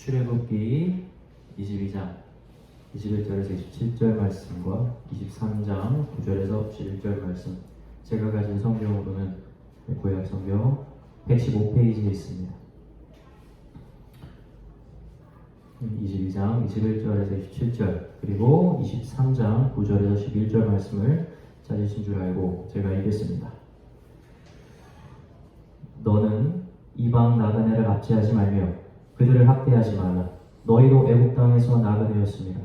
출애굽기 22장 21절에서 27절 말씀과 23장 9절에서 11절 말씀, 제가 가진 성경으로는 구약 성경 115페이지에 있습니다. 22장 21절에서 27절 그리고 23장 9절에서 11절 말씀을 찾으신 줄 알고 제가 읽겠습니다. 너는 이방 나그네를 압제하지 말며 그들을 학대하지 말라. 너희도 애국 땅에서 나그네였습니다.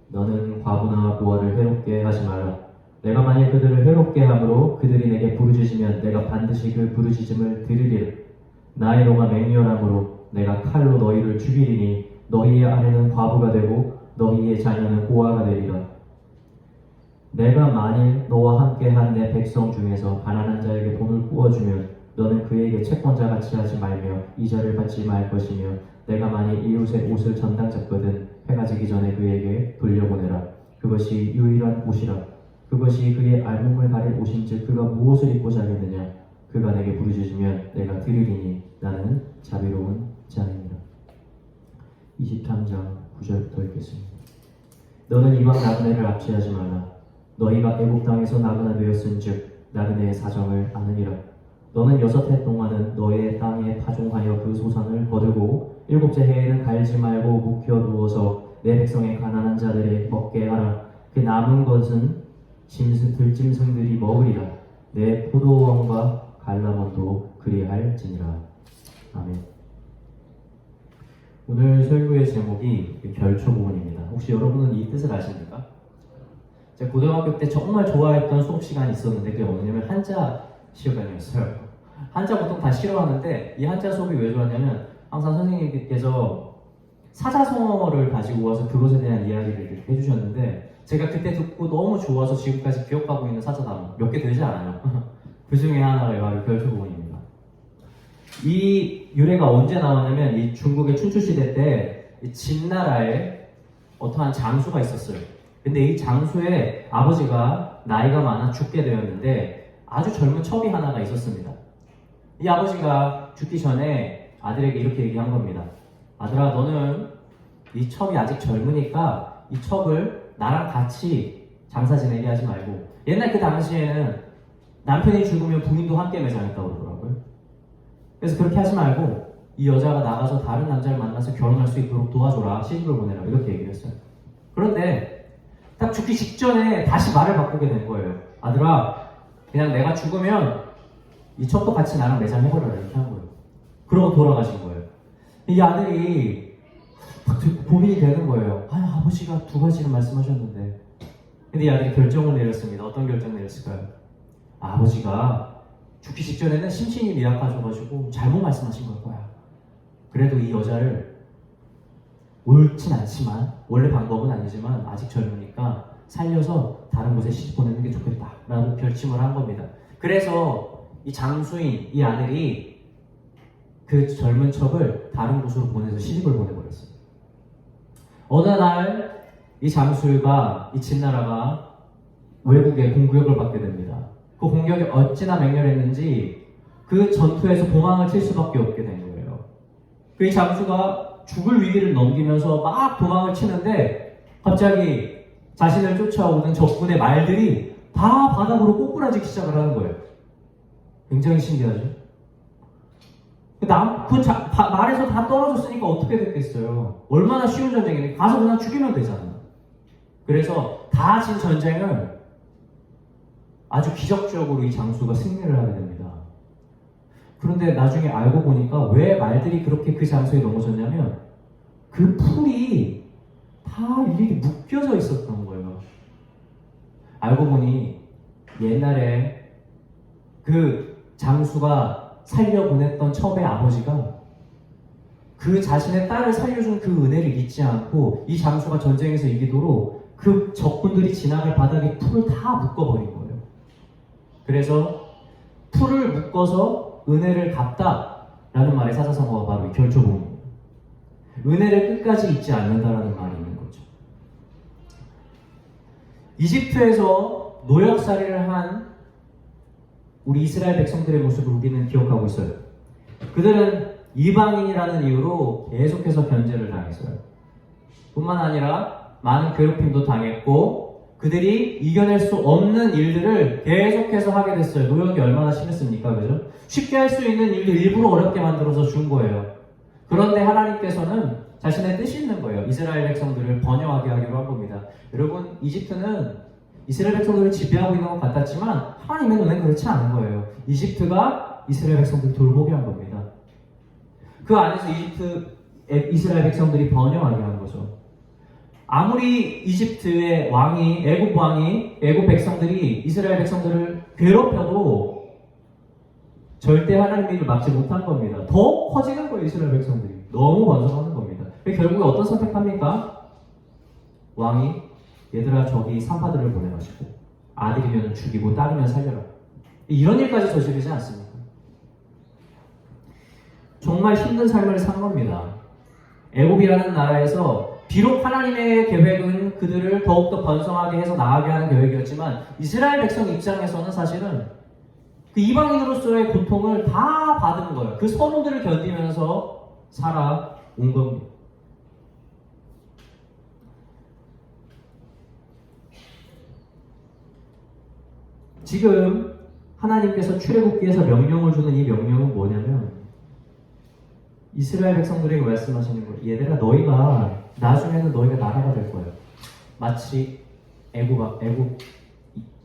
너는 과부나 고아를 해롭게 하지 말라. 내가 만일 그들을 해롭게 함으로 그들이 내게 부르짖으면 내가 반드시 그 부르짖음을 들으리라. 나의 노가 맹렬함으로 내가 칼로 너희를 죽이리니 너희의 아내는 과부가 되고 너희의 자녀는 고아가 되리라. 내가 만일 너와 함께한 내 백성 중에서 가난한 자에게 돈을 구워주면 너는 그에게 채권자같이 하지 말며 이자를 받지 말 것이며 내가 만일 이웃의 옷을 전당 잡거든 해가 지기 전에 그에게 돌려보내라. 그것이 유일한 옷이라. 그것이 그의 알몸을 가릴 옷인즉 그가 무엇을 입고 자겠느냐. 그가 내게 부르짖으면 내가 들으리니 나는 자비로운 자니라. 23장 9절부터 읽겠습니다. 너는 이방 나그네를 압제하지 말라. 너희가 애국 땅에서 나그네 되었은즉 나그네의 사정을 아느니라. 너는 6해 동안은 너의 땅에 파종하여 그 소산을 거두고 7째 해에는 갈지 말고 묵혀두어서 내 백성의 가난한 자들이 먹게 하라. 그 남은 것은 들짐승들이 먹으리라. 내 포도원과 갈라몬도 그리할지니라. 아멘. 오늘 설교의 제목이 결초 부분입니다. 혹시 여러분은 이 뜻을 아십니까? 제가 고등학교 때 정말 좋아했던 수업 시간이 있었는데 그게 뭐냐면 한자 시간이었어요. 한자 보통 다 싫어하는데 이 한자 수업이 왜 좋았냐면 항상 선생님께서 사자성어를 가지고 와서 그것에 대한 이야기를 이렇게 해주셨는데 제가 그때 듣고 너무 좋아서 지금까지 기억하고 있는 사자단어 몇 개 되지 않아요. 그 중에 하나가 바로 결초부분입니다. 이 유래가 언제 나왔냐면 이 중국의 춘추시대 때 진나라에 어떠한 장수가 있었어요. 근데 이 장수의 아버지가 나이가 많아 죽게 되었는데 아주 젊은 첩이 하나가 있었습니다. 이 아버지가 죽기 전에 아들에게 이렇게 얘기한 겁니다. 아들아, 너는 이 첩이 아직 젊으니까 이 첩을 나랑 같이 장사 지내게 하지 말고, 옛날 그 당시에는 남편이 죽으면 부인도 함께 매장했다고 그러더라고요. 그래서 그렇게 하지 말고 이 여자가 나가서 다른 남자를 만나서 결혼할 수 있도록 도와줘라, 시집을 보내라, 이렇게 얘기를 했어요. 그런데 딱 죽기 직전에 다시 말을 바꾸게 된 거예요. 아들아, 그냥 내가 죽으면 이 첩도 같이 나랑 매장해버려라, 이렇게 한 거예요. 그러고 돌아가신 거예요. 이 아들이 고민이 되는 거예요. 아버지가 두 가지를 말씀하셨는데. 근데 이 아들이 결정을 내렸습니다. 어떤 결정을 내렸을까요? 아버지가 죽기 직전에는 심신이 미약하셔가지고 잘못 말씀하신 걸 거야. 그래도 이 여자를 옳진 않지만, 원래 방법은 아니지만 아직 젊으니까 살려서 다른 곳에 시집 보내는 게 좋겠다 라고 결심을 한 겁니다. 그래서 이 장수인 이 아들이 그 젊은 척을 다른 곳으로 보내서 시집을 보내버렸어요. 어느 날 이 장수가, 이 진나라가 외국에 공격을 받게 됩니다. 그 공격이 어찌나 맹렬했는지 그 전투에서 도망을 칠 수밖에 없게 된 거예요. 그 장수가 죽을 위기를 넘기면서 막 도망을 치는데 갑자기 자신을 쫓아오는 적군의 말들이 다 바닥으로 꼬꾸라지기 시작을 하는 거예요. 굉장히 신기하죠? 말에서 다 떨어졌으니까 어떻게 됐겠어요? 얼마나 쉬운 전쟁이니? 가서 그냥 죽이면 되잖아요. 그래서 다 진 전쟁을 아주 기적적으로 이 장수가 승리를 하게 됩니다. 그런데 나중에 알고 보니까 왜 말들이 그렇게 그 장소에 넘어졌냐면 그 풀이 다 일일이 묶여져 있었던 거예요. 알고 보니 옛날에 그 장수가 살려보냈던 첩의 아버지가 그 자신의 딸을 살려준 그 은혜를 잊지 않고 이 장수가 전쟁에서 이기도록 그 적군들이 지나갈 바닥에 풀을 다 묶어버린 거예요. 그래서 풀을 묶어서 은혜를 갚다라는 말의 사자성어가 바로 이 결초부분입니다. 은혜를 끝까지 잊지 않는다라는 말이 있는 거죠. 이집트에서 노역살이를 한 우리 이스라엘 백성들의 모습을 우리는 기억하고 있어요. 그들은 이방인이라는 이유로 계속해서 견제를 당했어요. 뿐만 아니라 많은 괴롭힘도 당했고 그들이 이겨낼 수 없는 일들을 계속해서 하게 됐어요. 노역이 얼마나 심했습니까? 그죠? 쉽게 할 수 있는 일들 일부러 어렵게 만들어서 준 거예요. 그런데 하나님께서는 자신의 뜻이 있는 거예요. 이스라엘 백성들을 번영하게 하기로 한 겁니다. 여러분, 이집트는 이스라엘 백성들을 지배하고 있는 것 같았지만 하나님의 눈엔 그렇지 않은 거예요. 이집트가 이스라엘 백성들을 돌보게 한 겁니다. 그 안에서 이스라엘 백성들이 번영하게 한 거죠. 아무리 이집트의 왕이, 애굽 백성들이 이스라엘 백성들을 괴롭혀도 절대 하나님의 일을 막지 못한 겁니다. 더 커지는 거예요, 이스라엘 백성들이. 너무 번성하는 겁니다. 결국에 어떤 선택합니까? 왕이 얘들아 저기 산파들을 보내가지고 아들이면 죽이고 딸이면 살려라. 이런 일까지 저지르지 않습니까? 정말 힘든 삶을 산 겁니다. 애굽이라는 나라에서 비록 하나님의 계획은 그들을 더욱더 번성하게 해서 나아가게 하는 계획이었지만 이스라엘 백성 입장에서는 사실은 그 이방인으로서의 고통을 다 받은 거예요. 그 선호들을 견디면서 살아온 겁니다. 지금 하나님께서 출애굽기에서 명령을 주는 이 명령은 뭐냐면 이스라엘 백성들에게 말씀하시는 거예요. 얘들아 너희가 나중에는 너희가 나라가 될 거예요. 마치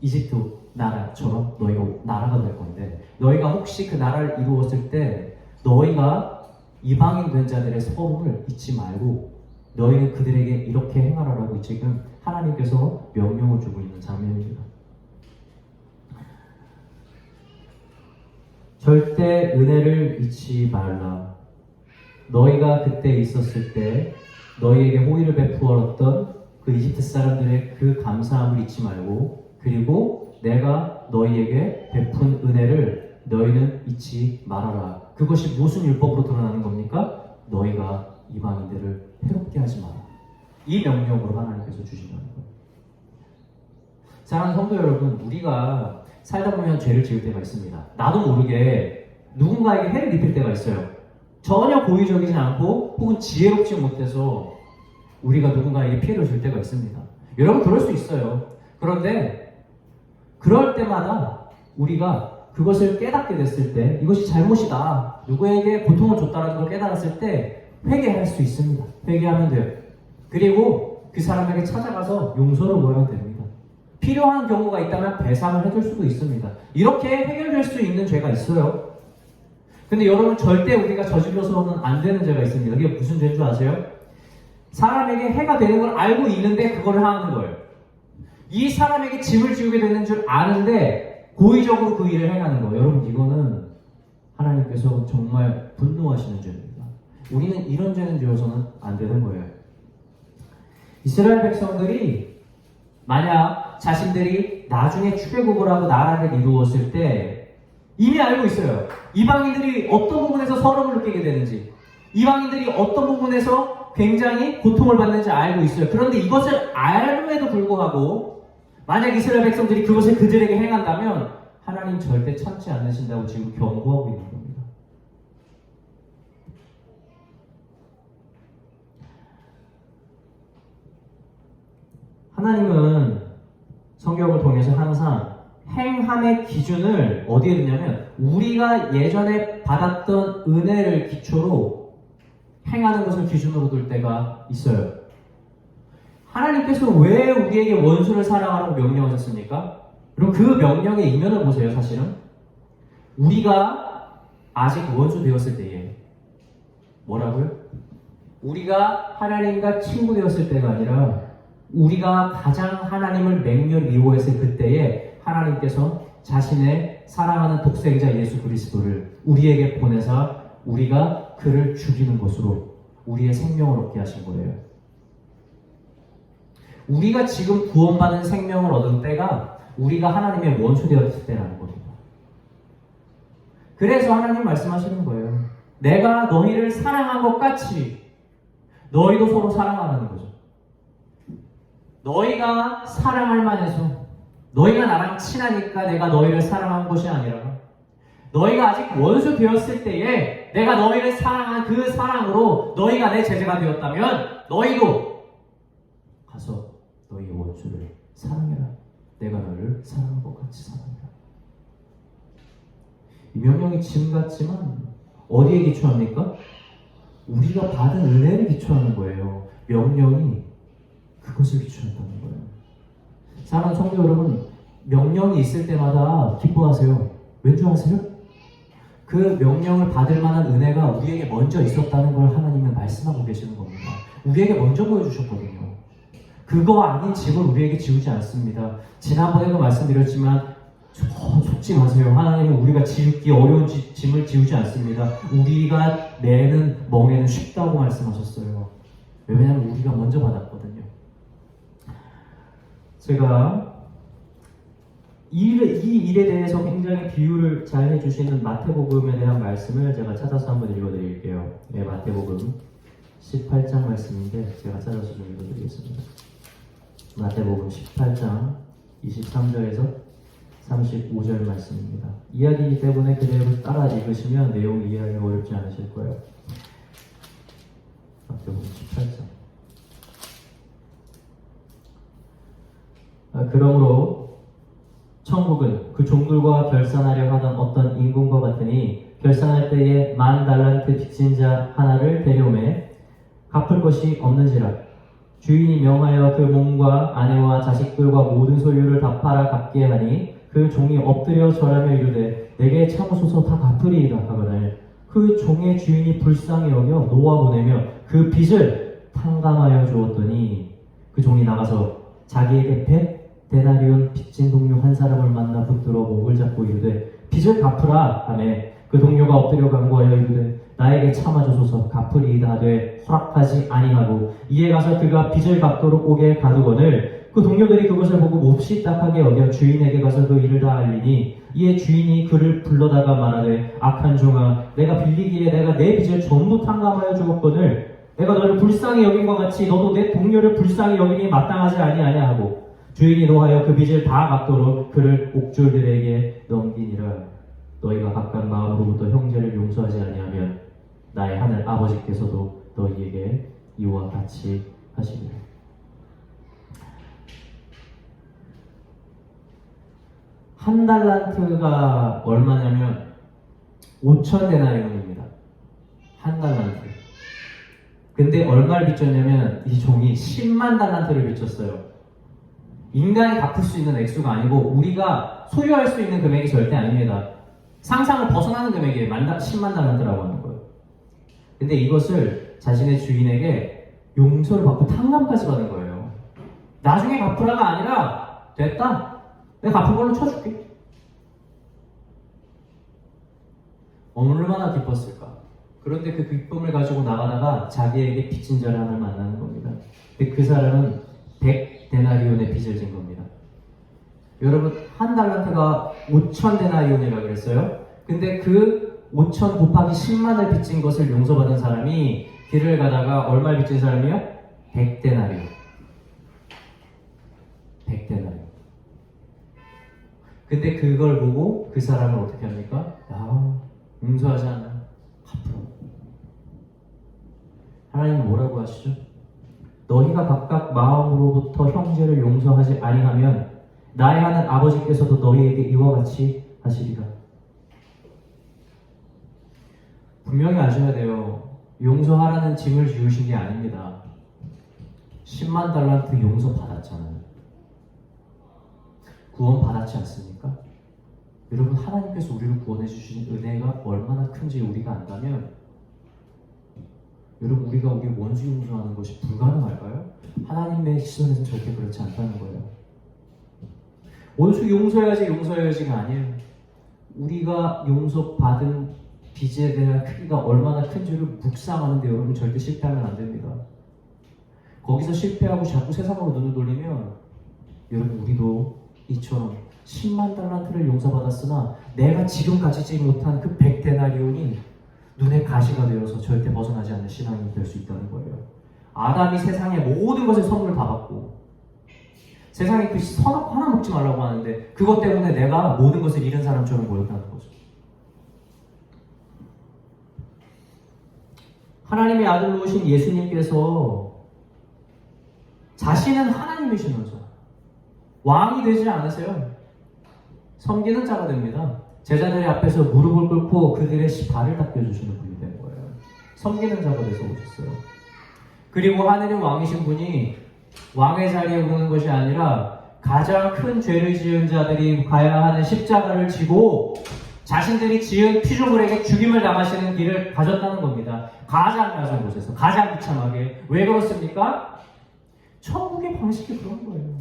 이집트 나라처럼 너희가 나라가 될 건데 너희가 혹시 그 나라를 이루었을 때 너희가 이방인 된 자들의 서름을 잊지 말고 너희는 그들에게 이렇게 행하라라고 지금 하나님께서 명령을 주고 있는 장면입니다. 절대 은혜를 잊지 말라. 너희가 그때 있었을 때 너희에게 호의를 베푸었던 그 이집트 사람들의 그 감사함을 잊지 말고 그리고 내가 너희에게 베푼 은혜를 너희는 잊지 말아라. 그것이 무슨 율법으로 드러나는 겁니까? 너희가 이방인들을 해롭게 하지 마라. 이 명령으로 하나님께서 주신다는 거예요. 사랑하는 성도 여러분, 우리가 살다 보면 죄를 지을 때가 있습니다. 나도 모르게 누군가에게 해를 입힐 때가 있어요. 전혀 고의적이지 않고 혹은 지혜롭지 못해서 우리가 누군가에게 피해를 줄 때가 있습니다. 여러분 그럴 수 있어요. 그런데 그럴 때마다 우리가 그것을 깨닫게 됐을 때 이것이 잘못이다. 누구에게 고통을 줬다는 걸 깨달았을 때 회개할 수 있습니다. 회개하면 돼요. 그리고 그 사람에게 찾아가서 용서를 구하면 됩니다. 필요한 경우가 있다면 배상을 해줄 수도 있습니다. 이렇게 해결될 수 있는 죄가 있어요. 근데 여러분 절대 우리가 저질러서는 안 되는 죄가 있습니다. 그게 무슨 죄인 줄 아세요? 사람에게 해가 되는 걸 알고 있는데 그거를 하는 거예요. 이 사람에게 짐을 지우게 되는 줄 아는데 고의적으로 그 일을 행하는 거예요. 여러분 이거는 하나님께서 정말 분노하시는 죄입니다. 우리는 이런 죄는 지어서는 안 되는 거예요. 이스라엘 백성들이 만약 자신들이 나중에 출애굽을 하고 나라를 이루었을 때 이미 알고 있어요. 이방인들이 어떤 부분에서 서름을 느끼게 되는지, 이방인들이 어떤 부분에서 굉장히 고통을 받는지 알고 있어요. 그런데 이것을 알음에도 불구하고 만약 이스라엘 백성들이 그것을 그들에게 행한다면 하나님 절대 참지 않으신다고 지금 경고하고 있는 겁니다. 하나님은 성경을 통해서 항상 행함의 기준을 어디에 두냐면 우리가 예전에 받았던 은혜를 기초로 행하는 것을 기준으로 둘 때가 있어요. 하나님께서 왜 우리에게 원수를 사랑하라고 명령하셨습니까? 그럼 그 명령의 이면을 보세요. 사실은 우리가 아직 원수 되었을 때에 뭐라고요? 우리가 하나님과 친구 되었을 때가 아니라 우리가 가장 하나님을 맹렬 미워했을 그때에 하나님께서 자신의 사랑하는 독생자 예수 그리스도를 우리에게 보내사 우리가 그를 죽이는 것으로 우리의 생명을 얻게 하신 거예요. 우리가 지금 구원받은 생명을 얻은 때가 우리가 하나님의 원수 되었을 때라는 겁니다. 그래서 하나님 말씀하시는 거예요. 내가 너희를 사랑한 것 같이 너희도 서로 사랑하라는 거죠. 너희가 사랑할 만해서 너희가 나랑 친하니까 내가 너희를 사랑한 것이 아니라 너희가 아직 원수 되었을 때에 내가 너희를 사랑한 그 사랑으로 너희가 내 제자가 되었다면 너희도 가서 너희 원수를 사랑해라. 내가 너희를 사랑한 것 같이 사랑해라. 이 명령이 짐 같지만 어디에 기초합니까? 우리가 받은 은혜를 기초하는 거예요. 명령이 그것을 기초한다는 거예요. 사랑하는 성도 여러분, 명령이 있을 때마다 기뻐하세요. 왠 줄 아세요? 그 명령을 받을 만한 은혜가 우리에게 먼저 있었다는 걸 하나님은 말씀하고 계시는 겁니다. 우리에게 먼저 보여주셨거든요. 그거 아닌 짐을 우리에게 지우지 않습니다. 지난번에도 말씀드렸지만 속지 마세요. 하나님은 우리가 지우기 어려운 짐을 지우지 않습니다. 우리가 내는 멍에는 쉽다고 말씀하셨어요. 왜냐하면 우리가 먼저 받았거든요. 제가 이 일에 대해서 굉장히 비유를 잘 해주시는 마태복음에 대한 말씀을 제가 찾아서 한번 읽어드릴게요. 네, 마태복음 18장 말씀인데 제가 찾아서 좀 읽어드리겠습니다. 마태복음 18장 23절에서 35절 말씀입니다. 이야기이기 때문에 그대로 따라 읽으시면 내용이 이해하기 어렵지 않으실 거예요. 마태복음 18장. 그러므로 천국은 그 종들과 결산하려 하던 어떤 임금과 같으니 결산할 때에 10,000달란트 빚진 자 하나를 데려오매 갚을 것이 없는지라 주인이 명하여 그 몸과 아내와 자식들과 모든 소유를 다 팔아 갚게 하니 그 종이 엎드려 절하며 이르되 내게 참으소서 다 갚으리이다 하거늘 그 종의 주인이 불쌍히 여겨 놓아보내며 그 빚을 탕감하여 주었더니 그 종이 나가서 자기에게 100데나리온 빚진 동료 한 사람을 만나 붙들어 목을 잡고 이르되 빚을 갚으라 하매 그 동료가 엎드려 간구하여 이르되 나에게 참아주소서 갚으리이다 하되 허락하지 아니하고 이에 가서 그가 빚을 갚도록 옥에 가두거늘 그 동료들이 그것을 보고 몹시 딱하게 여겨 주인에게 가서 그 일을 다 알리니 이에 주인이 그를 불러다가 말하되 악한 종아 내가 빌리기에 내가 내 빚을 전부 탕감하여 주었거늘 내가 너를 불쌍히 여긴 것 같이 너도 내 동료를 불쌍히 여기니 마땅하지 아니하냐 하고 주인이 노하여 그 빚을 다 갚도록 그를 옥졸들에게 넘기니라. 너희가 각각 마음으로부터 형제를 용서하지 아니하면 나의 하늘 아버지께서도 너희에게 이와 같이 하시리라. 한 달란트가 얼마냐면 5,000데나리온입니다. 한 달란트. 근데 얼마를 빚졌냐면 이 종이 10만 달란트를 빚졌어요. 인간이 갚을 수 있는 액수가 아니고 우리가 소유할 수 있는 금액이 절대 아닙니다. 상상을 벗어나는 금액이 10만 달란트라고 하는 거예요. 근데 이것을 자신의 주인에게 용서를 받고 탕감까지 받은 거예요. 나중에 갚으라가 아니라 됐다. 내가 갚은 걸로 쳐줄게. 얼마나 기뻤을까. 그런데 그 기쁨을 가지고 나가다가 자기에게 빚진 자를 하나를 만나는 겁니다. 근데 그 사람은 100데나리온의 빚을 진 겁니다. 여러분 한 달란트가 5,000데나리온이라고 그랬어요. 근데 그 5,000 곱하기 10만을 빚진 것을 용서받은 사람이 길을 가다가 얼마 빚진 사람이요? 100데나리온. 100데나리온. 근데 그걸 보고 그 사람을 어떻게 합니까? 용서하지 않아. 갚으라고. 하나님은 뭐라고 하시죠? 너희가 각각 마음으로부터 형제를 용서하지 아니하면 나의 하는 아버지께서도 너희에게 이와 같이 하시리라. 분명히 아셔야 돼요. 용서하라는 짐을 지우신 게 아닙니다. 10만 달란트 용서 받았잖아요. 구원 받았지 않습니까? 여러분 하나님께서 우리를 구원해 주신 은혜가 얼마나 큰지 우리가 안다면 여러분 우리가 우리 원수 용서하는 것이 불가능할까요? 하나님의 시선에서는 절대 그렇지 않다는 거예요. 원수 용서해야지가 아니에요. 우리가 용서받은 빚에 대한 크기가 얼마나 큰지를 묵상하는데 여러분 절대 실패하면 안 됩니다. 거기서 실패하고 자꾸 세상으로 눈을 돌리면 여러분 우리도 이처럼 10만 달란트를 용서받았으나 내가 지금 가지지 못한 그 100데나리온이 눈에 가시가 되어서 절대 벗어나지 않는 신앙이 될 수 있다는 거예요. 아담이 세상의 모든 것의 선물을 다 받고 세상에 그 선악 하나 먹지 말라고 하는데 그것 때문에 내가 모든 것을 잃은 사람처럼 보였다는 거죠. 하나님의 아들로 오신 예수님께서 자신은 하나님이시면서 왕이 되지 않으세요. 섬기는 자가 됩니다. 제자들의 앞에서 무릎을 꿇고 그들의 발을 닦여주시는 분이 된 거예요. 섬기는 자가 돼서 오셨어요. 그리고 하늘의 왕이신 분이 왕의 자리에 오르는 것이 아니라 가장 큰 죄를 지은 자들이 가야 하는 십자가를 지고 자신들이 지은 피조물에게 죽임을 당하시는 길을 가졌다는 겁니다. 가장 낮은 곳에서, 가장 비참하게. 왜 그렇습니까? 천국의 방식이 그런 거예요.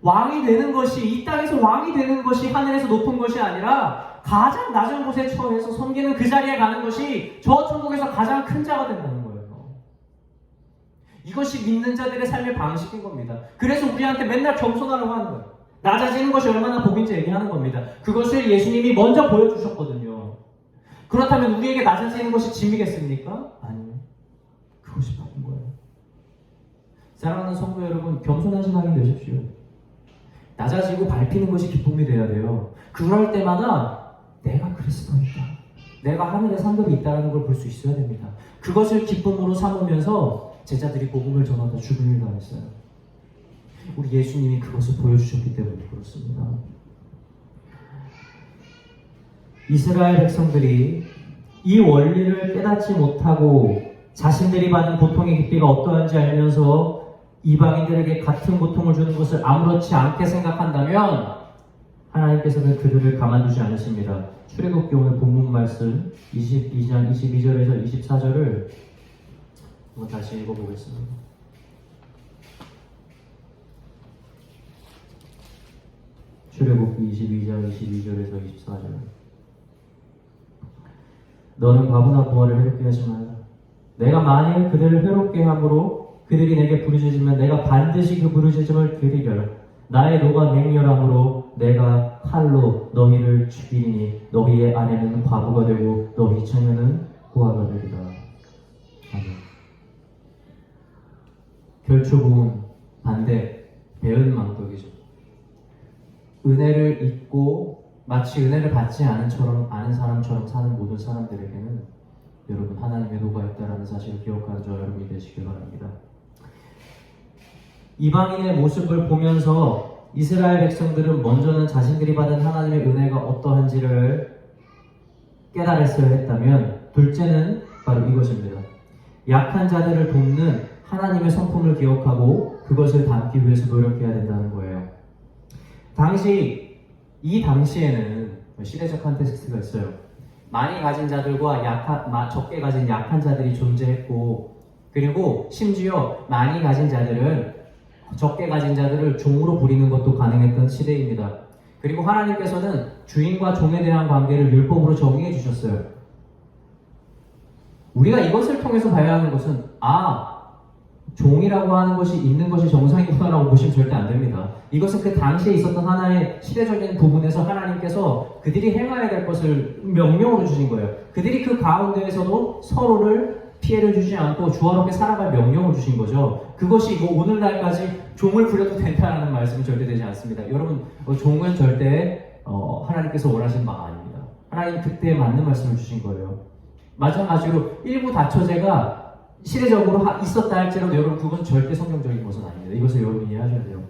왕이 되는 것이, 이 땅에서 왕이 되는 것이 하늘에서 높은 것이 아니라 가장 낮은 곳에 처해서 섬기는 그 자리에 가는 것이 저 천국에서 가장 큰 자가 된다는 거예요. 이것이 믿는 자들의 삶의 방식인 겁니다. 그래서 우리한테 맨날 겸손하라고 하는 거예요. 낮아지는 것이 얼마나 복인지 얘기하는 겁니다. 그것을 예수님이 먼저 보여주셨거든요. 그렇다면 우리에게 낮아지는 것이 짐이겠습니까? 아니요. 그것이 복인 거예요. 사랑하는 성도 여러분, 겸손한 신앙이 되십시오. 낮아지고 밟히는 것이 기쁨이 되어야 돼요. 그럴 때마다 내가 그리스도이다, 내가 하늘의 상급이 있다는 걸 볼 수 있어야 됩니다. 그것을 기쁨으로 삼으면서 제자들이 복음을 전하다 죽음을 당했어요. 우리 예수님이 그것을 보여주셨기 때문에 그렇습니다. 이스라엘 백성들이 이 원리를 깨닫지 못하고 자신들이 받은 고통의 깊이가 어떠한지 알면서 이방인들에게 같은 고통을 주는 것을 아무렇지 않게 생각한다면 하나님께서는 그들을 가만두지 않으십니다. 출애굽기 오늘 본문 말씀 22장 22절에서 24절을 한번 다시 읽어보겠습니다. 출애굽기 22장 22절에서 24절. 너는 과부나 부하를 해롭게 하지 말라. 내가 만일 그들을 해롭게 함으로 그들이 내게 부르짖으면 내가 반드시 그 부르짖음을 들으리라. 나의 노가 맹렬함으로 내가 칼로 너희를 죽이리니 너희의 아내는 과부가 되고 너희 처녀는 부하가 되리라. 아멘. 결초부은 반대, 배은망덕이죠. 은혜를 잊고 마치 은혜를 받지 않은 사람처럼 사는 모든 사람들에게는 여러분 하나님의 노가 있다는 사실을 기억하는 저 여러분이 되시길 바랍니다. 이방인의 모습을 보면서 이스라엘 백성들은 먼저는 자신들이 받은 하나님의 은혜가 어떠한지를 깨달았어야 했다면, 둘째는 바로 이것입니다. 약한 자들을 돕는 하나님의 성품을 기억하고 그것을 담기 위해서 노력해야 된다는 거예요. 이 당시에는 시대적 컨텍스트가 있어요. 많이 가진 자들과 적게 가진 약한 자들이 존재했고, 그리고 심지어 많이 가진 자들은 적게 가진 자들을 종으로 부리는 것도 가능했던 시대입니다. 그리고 하나님께서는 주인과 종에 대한 관계를 율법으로 정의해 주셨어요. 우리가 이것을 통해서 봐야 하는 것은 종이라고 하는 것이 있는 것이 정상이구나라고 보시면 절대 안 됩니다. 이것은 그 당시에 있었던 하나의 시대적인 부분에서 하나님께서 그들이 행해야 될 것을 명령으로 주신 거예요. 그들이 그 가운데에서도 서로를 피해를 주지 않고 조화롭게 살아갈 명령을 주신 거죠. 그것이 오늘날까지 종을 부려도 된다는 말씀은 절대 되지 않습니다. 여러분, 종은 절대 하나님께서 원하시는 바가 아닙니다. 하나님 그때에 맞는 말씀을 주신 거예요. 마찬가지로 일부 다처제가 시대적으로 있었다 할지라도 여러분 그것은 절대 성경적인 것은 아닙니다. 이것을 여러분이 이해하셔야 돼요.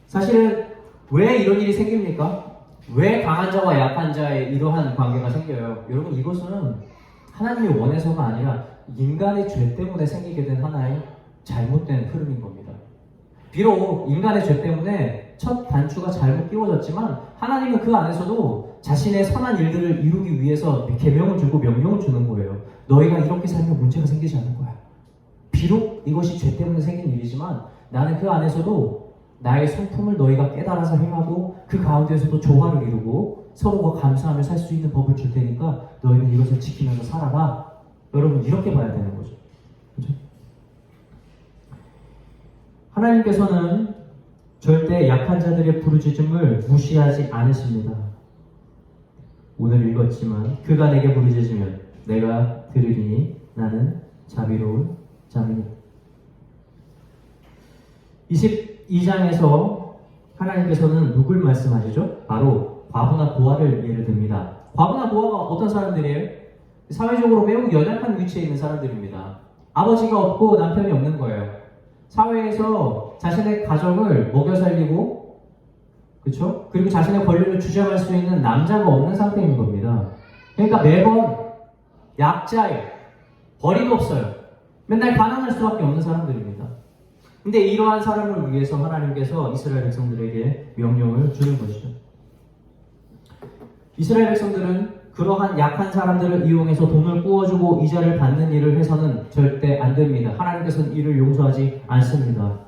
사실은 왜 이런 일이 생깁니까? 왜 강한 자와 약한 자의 이러한 관계가 생겨요? 여러분, 이것은 하나님이 원해서가 아니라 인간의 죄 때문에 생기게 된 하나의 잘못된 흐름인 겁니다. 비록 인간의 죄 때문에 첫 단추가 잘못 끼워졌지만 하나님은 그 안에서도 자신의 선한 일들을 이루기 위해서 계명을 주고 명령을 주는 거예요. 너희가 이렇게 살면 문제가 생기지 않을 거야. 비록 이것이 죄 때문에 생긴 일이지만 나는 그 안에서도 나의 성품을 너희가 깨달아서 행하고 그 가운데서도 조화를 이루고 서로가 감사하며 살 수 있는 법을 줄 테니까 너희는 이것을 지키면서 살아라. 여러분, 이렇게 봐야 되는 거죠. 그렇죠? 하나님께서는 절대 약한 자들의 부르짖음을 무시하지 않으십니다. 오늘 읽었지만 그가 내게 부르짖으면 내가 들으리니 나는 자비로운 자입니다. 22장에서 하나님께서는 누굴 말씀하시죠? 바로 과부나 부하를 예를 듭니다. 과부나 노아가 어떤 사람들이에요? 사회적으로 매우 연약한 위치에 있는 사람들입니다. 아버지가 없고 남편이 없는 거예요. 사회에서 자신의 가족을 먹여 살리고, 그렇죠? 그리고 자신의 권리를 주장할 수 있는 남자가 없는 상태인 겁니다. 그러니까 매번 약자예요. 벌이도 없어요. 맨날 가난할 수밖에 없는 사람들입니다. 근데 이러한 사람을 위해서 하나님께서 이스라엘 백성들에게 명령을 주는 것이죠. 이스라엘 백성들은 그러한 약한 사람들을 이용해서 돈을 꾸어주고 이자를 받는 일을 해서는 절대 안 됩니다. 하나님께서는 이를 용서하지 않습니다.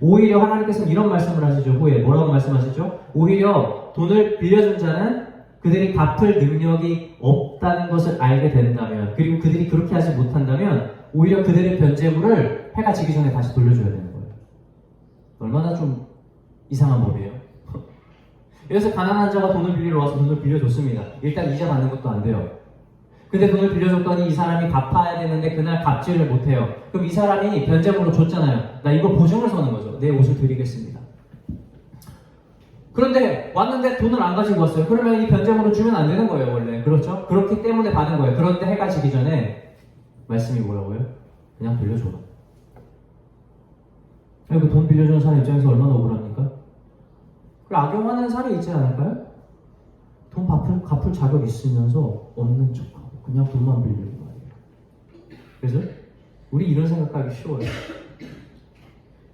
오히려 하나님께서는 이런 말씀을 하시죠. 후에 뭐라고 말씀하시죠? 오히려 돈을 빌려준 자는 그들이 갚을 능력이 없다는 것을 알게 된다면, 그리고 그들이 그렇게 하지 못한다면 오히려 그들의 변제물을 해가 지기 전에 다시 돌려줘야 되는 거예요. 얼마나 좀 이상한 법이에요. 그래서 가난한 자가 돈을 빌리러 와서 돈을 빌려줬습니다. 일단 이자 받는 것도 안 돼요. 근데 돈을 빌려줬더니 이 사람이 갚아야 되는데 그날 갚지를 못해요. 그럼 이 사람이 변제물로 줬잖아요. 나 이거 보증을 서는 거죠. 내 옷을 드리겠습니다. 그런데 왔는데 돈을 안 가지고 왔어요. 그러면 이 변제물을 주면 안 되는 거예요, 원래. 그렇죠? 그렇기 때문에 받은 거예요. 그런데 해가 지기 전에 말씀이 뭐라고요? 그냥 빌려줘라. 그 돈 빌려주는 사람 입장에서 얼마나 억울합니까? 악용하는 사람이 있지 않을까요? 돈 갚을 자격 있으면서 없는 척하고 그냥 돈만 빌리고 말이에요. 그래서 우리 이런 생각하기 쉬워요.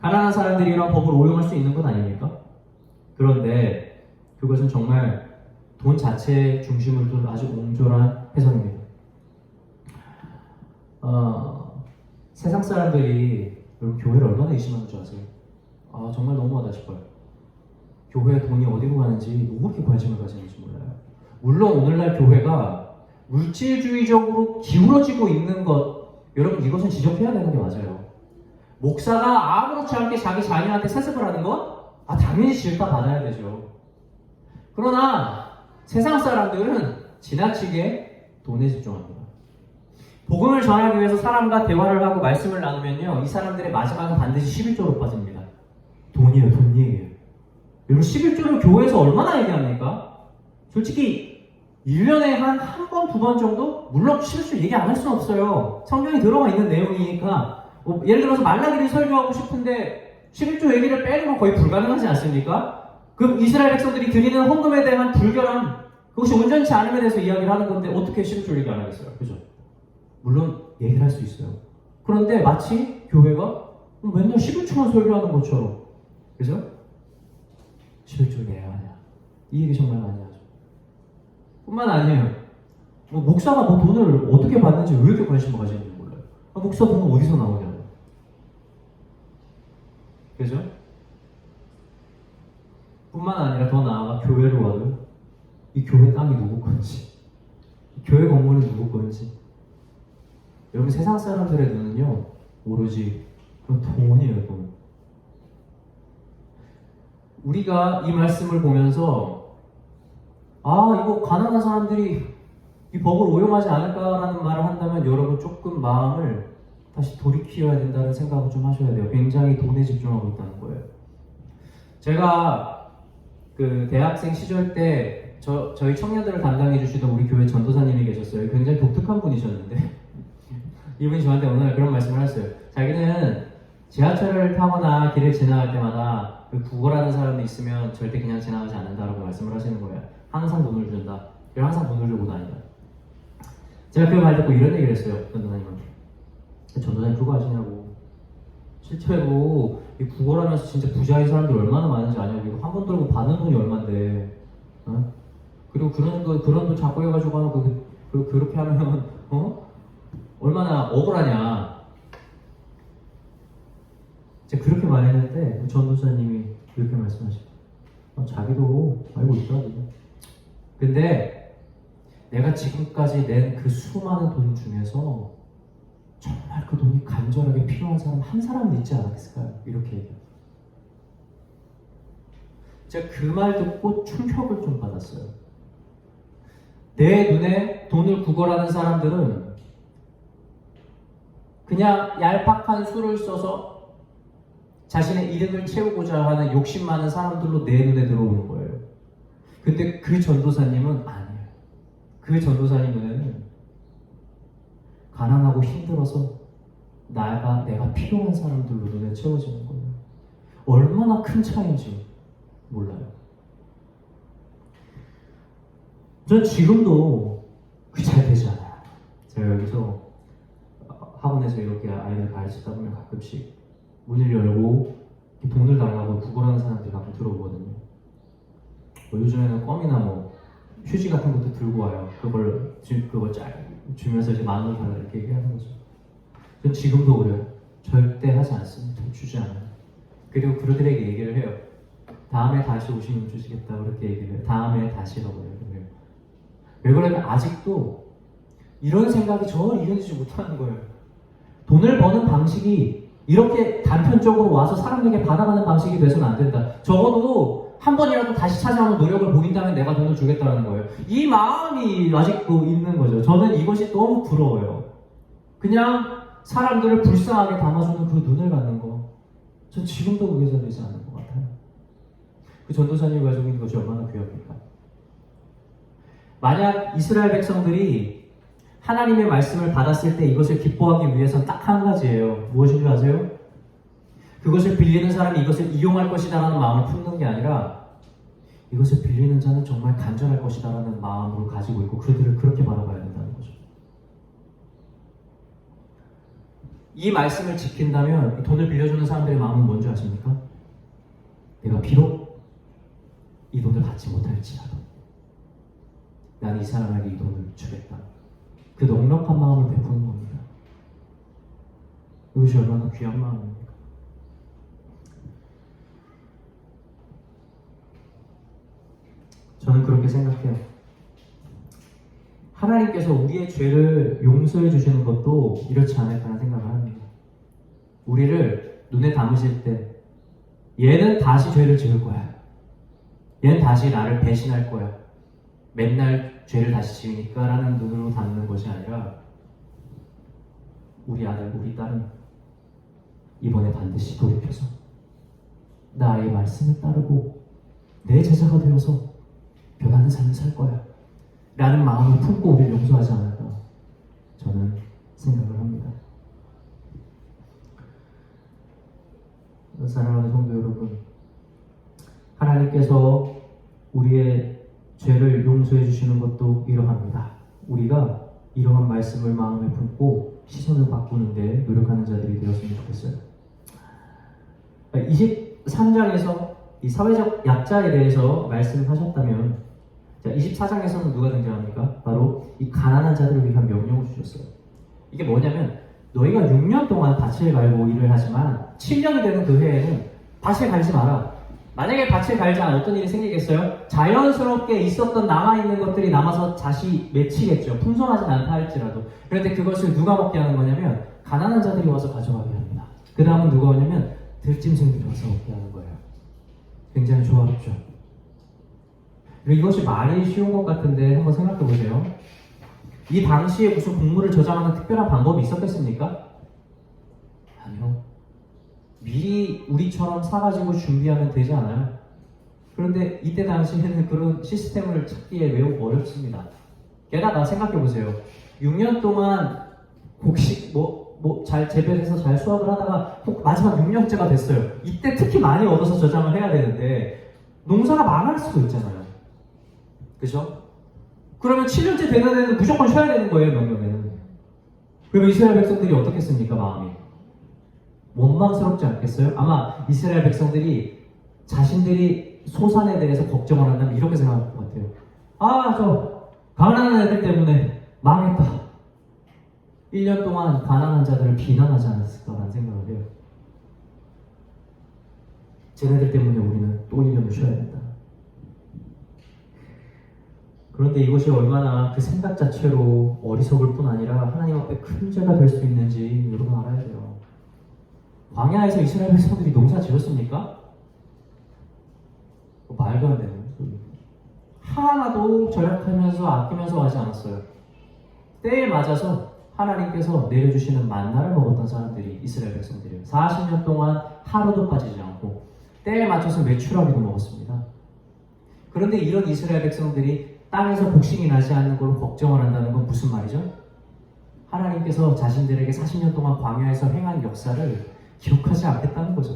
가난한 사람들이 이런 법을 오용할 수 있는 건 아닙니까? 그런데 그것은 정말 돈 자체의 중심을 둔 아주 옹졸한 해석입니다. 세상 사람들이 여러분 교회를 얼마나 의심하는 줄 아세요? 정말 너무하다 싶어요. 교회에 돈이 어디로 가는지 뭐 그렇게 관심을 가지는지 몰라요. 물론 오늘날 교회가 물질주의적으로 기울어지고 있는 것, 여러분 이것은 지적해야 되는 게 맞아요. 목사가 아무렇지 않게 자기 자녀한테 세습을 하는 건 당연히 질타 받아야 되죠. 그러나 세상 사람들은 지나치게 돈에 집중합니다. 복음을 전하기 위해서 사람과 대화를 하고 말씀을 나누면요, 이 사람들의 마지막은 반드시 11조로 빠집니다. 돈이에요, 돈 얘기예요. 여러분 11조를 교회에서 얼마나 얘기합니까? 솔직히 1년에 한 번, 두 번 정도? 물론 11조 얘기 안 할 수는 없어요. 성경이 들어가 있는 내용이니까. 예를 들어서 말라기를 설교하고 싶은데 11조 얘기를 빼는 건 거의 불가능하지 않습니까? 그럼 이스라엘 백성들이 드리는 헌금에 대한 불결함, 그것이 온전치 않음에 대해서 이야기를 하는 건데 어떻게 11조 얘기 안 하겠어요? 그죠? 물론 얘기를 할 수 있어요. 그런데 마치 교회가 맨날 11조만 설교하는 것처럼, 그죠? 11조 내야 하냐, 이 얘기 정말 많이 하죠. 뿐만 아니에요. 목사가 돈을 어떻게 받는지 왜 이렇게 관심을 가지는지 몰라요. 목사 돈 어디서 나오냐고. 그죠? 뿐만 아니라 더 나아가 교회로 와도 이 교회 땅이 누구 건지, 이 교회 건물이 누구 건지. 여러분 세상 사람들의 눈은요 오로지 돈이에요, 돈. 우리가 이 말씀을 보면서 이거 가난한 사람들이 이 법을 오용하지 않을까라는 말을 한다면 여러분 조금 마음을 다시 돌이켜야 된다는 생각을 좀 하셔야 돼요. 굉장히 돈에 집중하고 있다는 거예요. 제가 그 대학생 시절 때 저희 청년들을 담당해 주시던 우리 교회 전도사님이 계셨어요. 굉장히 독특한 분이셨는데 이분이 저한테 어느 날 그런 말씀을 하셨어요. 자기는 지하철을 타거나 길을 지나갈 때마다 그 구걸하는 사람이 있으면 절대 그냥 지나가지 않는다라고 말씀을 하시는 거예요. 항상 돈을 준다. 그리고 항상 돈을 주고 다닌다. 제가 그 말 듣고 이런 얘기를 했어요. 전도사님한테. 전도사님 그거 아시냐고. 실제로 이 구걸하면서 진짜 부자인 사람들 얼마나 많은지 아냐고. 이거 한 번 들고 받는 돈이 얼만데. 그리고 그런 돈 자꾸 해가지고 하면 그렇게 하면 얼마나 억울하냐. 제가 그렇게 말했는데 전도사님이 이렇게 말씀하시죠. 자기도 알고 있다. 근데 내가 지금까지 낸 그 수많은 돈 중에서 정말 그 돈이 간절하게 필요한 사람 한 사람은 있지 않았을까요? 이렇게 얘기해요. 제가 그 말 듣고 충격을 좀 받았어요. 내 눈에 돈을 구걸하는 사람들은 그냥 얄팍한 수를 써서 자신의 이득을 채우고자 하는 욕심 많은 사람들로 내 눈에 들어오는 거예요. 근데 그 전도사님은 아니에요. 그 전도사님 눈에는 가난하고 힘들어서 내가 필요한 사람들로 눈에 채워지는 거예요. 얼마나 큰 차이인지 몰라요. 전 지금도 그게 잘 되지 않아요. 제가 여기서 학원에서 이렇게 아이들 가르치다 보면 가끔씩 문을 열고 돈을 달라고 구걸하는 사람들이 가끔 들어오거든요. 뭐 요즘에는 껌이나 뭐 휴지 같은 것도 들고 와요. 그걸 주면서 이제 10,000원 달라 이렇게 얘기하는 거죠. 전 지금도 그래요. 절대 하지 않습니다. 주지 않아요. 그리고 그들에게 얘기를 해요. 다음에 다시 오시면 주시겠다 그렇게 얘기를 해요. 다음에 다시라고 얘기를 해요. 왜 그러냐면 아직도 이런 생각이 저 이겨지지 못하는 거예요. 돈을 버는 방식이 이렇게 단편적으로 와서 사람에게 받아가는 방식이 돼서는 안 된다. 적어도 한 번이라도 다시 찾아오는 노력을 보인다면 내가 돈을 주겠다는 거예요. 이 마음이 아직도 있는 거죠. 저는 이것이 너무 부러워요. 그냥 사람들을 불쌍하게 담아주는 그 눈을 갖는 거. 전 지금도 그게 잘 되지 않는 것 같아요. 그 전도사님이 가지고 있는 것이 얼마나 귀합니까? 만약 이스라엘 백성들이 하나님의 말씀을 받았을 때 이것을 기뻐하기 위해서는 딱 한 가지예요. 무엇인 줄 아세요? 그것을 빌리는 사람이 이것을 이용할 것이다 라는 마음을 품는 게 아니라 이것을 빌리는 자는 정말 간절할 것이다 라는 마음으로 가지고 있고 그들을 그렇게 바라봐야 된다는 거죠. 이 말씀을 지킨다면 돈을 빌려주는 사람들의 마음은 뭔지 아십니까? 내가 비록 이 돈을 받지 못할지라도 난 이 사람에게 이 돈을 주겠다. 그 넉넉한 마음을 베푸는 겁니다. 이것이 얼마나 귀한 마음입니까? 저는 그렇게 생각해요. 하나님께서 우리의 죄를 용서해 주시는 것도 이렇지 않을까 하는 생각을 합니다. 우리를 눈에 담으실 때 얘는 다시 죄를 지을 거야. 얘는 다시 나를 배신할 거야. 맨날 죄를 다시 지으니까 라는 눈으로 담는 것이 아니라 우리 아들, 우리 딸은 이번에 반드시 돌이켜서 나의 말씀을 따르고 내 제자가 되어서 변하는 삶을 살 거야 라는 마음을 품고 우리를 용서하지 않을까 저는 생각을 합니다. 사랑하는 성도 여러분, 하나님께서 우리의 죄를 용서해 주시는 것도 이러합니다. 우리가 이러한 말씀을 마음에 품고 시선을 바꾸는데 노력하는 자들이 되었으면 좋겠어요. 23장에서 이 사회적 약자에 대해서 말씀하셨다면 24장에서는 누가 등장합니까? 바로 이 가난한 자들을 위한 명령을 주셨어요. 이게 뭐냐면 너희가 6년 동안 밭을 갈고 일을 하지만 7년이 되는 그 해에는 밭을 갈지 마라. 만약에 밭을 갈자 어떤 일이 생기겠어요? 자연스럽게 있었던 남아있는 것들이 남아서 다시 맺히겠죠. 풍성하진 않다 할지라도. 그런데 그것을 누가 먹게 하는 거냐면 가난한 자들이 와서 가져가게 합니다. 그 다음은 누가 오냐면 들짐승들이 와서 먹게 하는 거예요. 굉장히 조화롭죠. 그리고 이것이 말이 쉬운 것 같은데 한번 생각해 보세요. 이 당시에 무슨 곡물을 저장하는 특별한 방법이 있었겠습니까? 아니요. 미리 우리처럼 사가지고 준비하면 되지 않아요? 그런데 이때 당시에는 그런 시스템을 찾기에 매우 어렵습니다. 게다가 생각해보세요. 6년 동안 곡식 잘 재배해서 잘 수확을 하다가 마지막 6년째가 됐어요. 이때 특히 많이 얻어서 저장을 해야 되는데 농사가 망할 수도 있잖아요. 그죠? 그러면 7년째 되는 애는 무조건 쉬어야 되는 거예요, 명령에는. 그러면 이스라엘 백성들이 어떻겠습니까, 마음이? 원망스럽지 않겠어요? 아마 이스라엘 백성들이 자신들이 소산에 대해서 걱정을 한다면 이렇게 생각할 것 같아요. 저 가난한 애들 때문에 망했다. 1년 동안 가난한 자들을 비난하지 않았을까라는 생각을 해요. 쟤네들 때문에 우리는 또 1년을 쉬어야 된다. 그런데 이것이 얼마나 그 생각 자체로 어리석을 뿐 아니라 하나님 앞에 큰 죄가 될 수 있는지 여러분 알아야 돼요. 광야에서 이스라엘 백성들이 농사 지었습니까? 말도 안 되는 소리. 하나도 절약하면서 아끼면서 하지 않았어요. 때에 맞아서 하나님께서 내려주시는 만나를 먹었던 사람들이 이스라엘 백성들이에요. 40년 동안 하루도 빠지지 않고 때에 맞춰서 메추라기도 먹었습니다. 그런데 이런 이스라엘 백성들이 땅에서 곡식이 나지 않는 걸 걱정을 한다는 건 무슨 말이죠? 하나님께서 자신들에게 40년 동안 광야에서 행한 역사를 기억하지 않겠다는 거죠.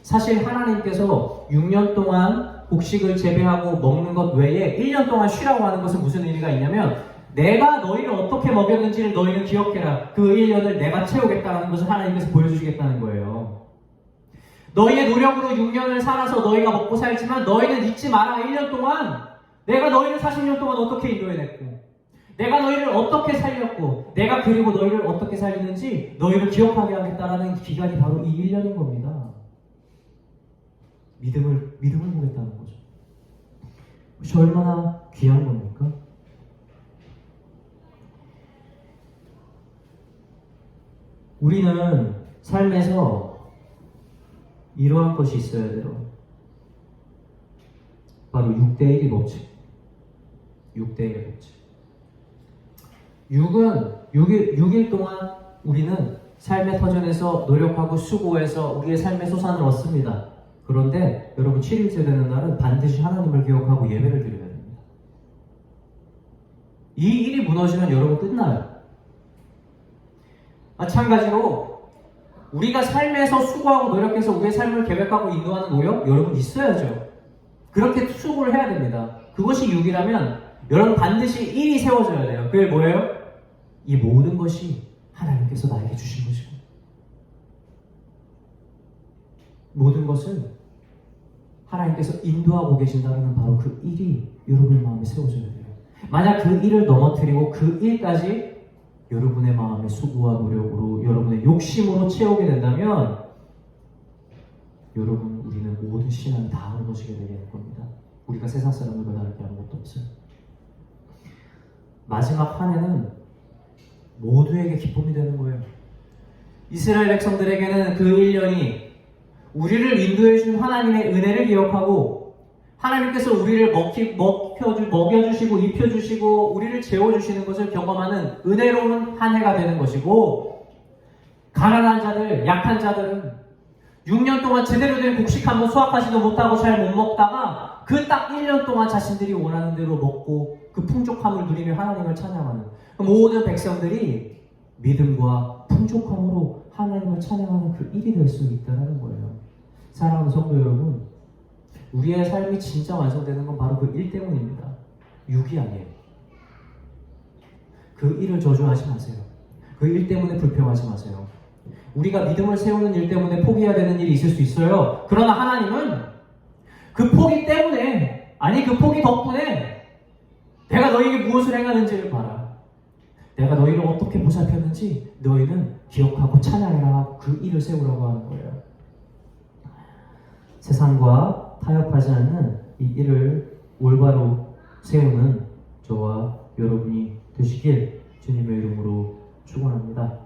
사실 하나님께서 6년 동안 곡식을 재배하고 먹는 것 외에 1년 동안 쉬라고 하는 것은 무슨 의미가 있냐면 내가 너희를 어떻게 먹였는지를 너희는 기억해라. 그 1년을 내가 채우겠다는 것을 하나님께서 보여주시겠다는 거예요. 너희의 노력으로 6년을 살아서 너희가 먹고 살지만 너희는 잊지 마라. 1년 동안 내가 너희를 40년 동안 어떻게 인도해냈고 내가 너희를 어떻게 살렸고 내가 그리고 너희를 어떻게 살리는지 너희를 기억하게 하겠다라는 기간이 바로 이 1년인 겁니다. 믿음을 보겠다는 거죠. 혹시 얼마나 귀한 겁니까? 우리는 삶에서 이러한 것이 있어야 돼요. 바로 6대1의 법칙. 6대1의 법칙. 6일 동안 우리는 삶의 터전에서 노력하고 수고해서 우리의 삶의 소산을 얻습니다. 그런데 여러분 7일째 되는 날은 반드시 하나님을 기억하고 예배를 드려야 됩니다. 이 일이 무너지면 여러분 끝나요. 마찬가지로 우리가 삶에서 수고하고 노력해서 우리의 삶을 계획하고 인도하는 노력 여러분 있어야죠. 그렇게 수고를 해야 됩니다. 그것이 6이라면 여러분 반드시 1이 세워져야 돼요. 그게 뭐예요? 이 모든 것이 하나님께서 나에게 주신 것이고 모든 것을 하나님께서 인도하고 계신다는 바로 그 일이 여러분의 마음에 세워져야 돼요. 만약 그 일을 넘어뜨리고 그 일까지 여러분의 마음의 수고와 노력으로 여러분의 욕심으로 채우게 된다면 여러분 우리는 모든 신앙이 다 무너지게 되는 겁니다. 우리가 세상 사람들과 다를 게 아무것도 없어요. 마지막 한 해는 모두에게 기쁨이 되는 거예요. 이스라엘 백성들에게는 그 1년이 우리를 인도해 준 하나님의 은혜를 기억하고 하나님께서 우리를 먹여주시고 입혀주시고 우리를 재워주시는 것을 경험하는 은혜로운 한 해가 되는 것이고 가난한 자들, 약한 자들은 6년 동안 제대로 된 곡식 한번 수확하지도 못하고 잘 못 먹다가 그 딱 1년 동안 자신들이 원하는 대로 먹고 그 풍족함을 누리며 하나님을 찬양하는 모든 백성들이 믿음과 풍족함으로 하나님을 찬양하는 그 일이 될 수 있다는 거예요. 사랑하는 성도 여러분, 우리의 삶이 진짜 완성되는 건 바로 그 일 때문입니다. 6이 아니에요. 그 일을 저주하지 마세요. 그 일 때문에 불평하지 마세요. 우리가 믿음을 세우는 일 때문에 포기해야 되는 일이 있을 수 있어요. 그러나 하나님은 그 포기 때문에, 아니 그 포기 덕분에 내가 너희에게 무엇을 행하는지를 봐라. 내가 너희를 어떻게 보살폈는지 너희는 기억하고 찬양해라. 그 일을 세우라고 하는 거예요. 세상과 타협하지 않는 이 일을 올바로 세우는 저와 여러분이 되시길 주님의 이름으로 축원합니다.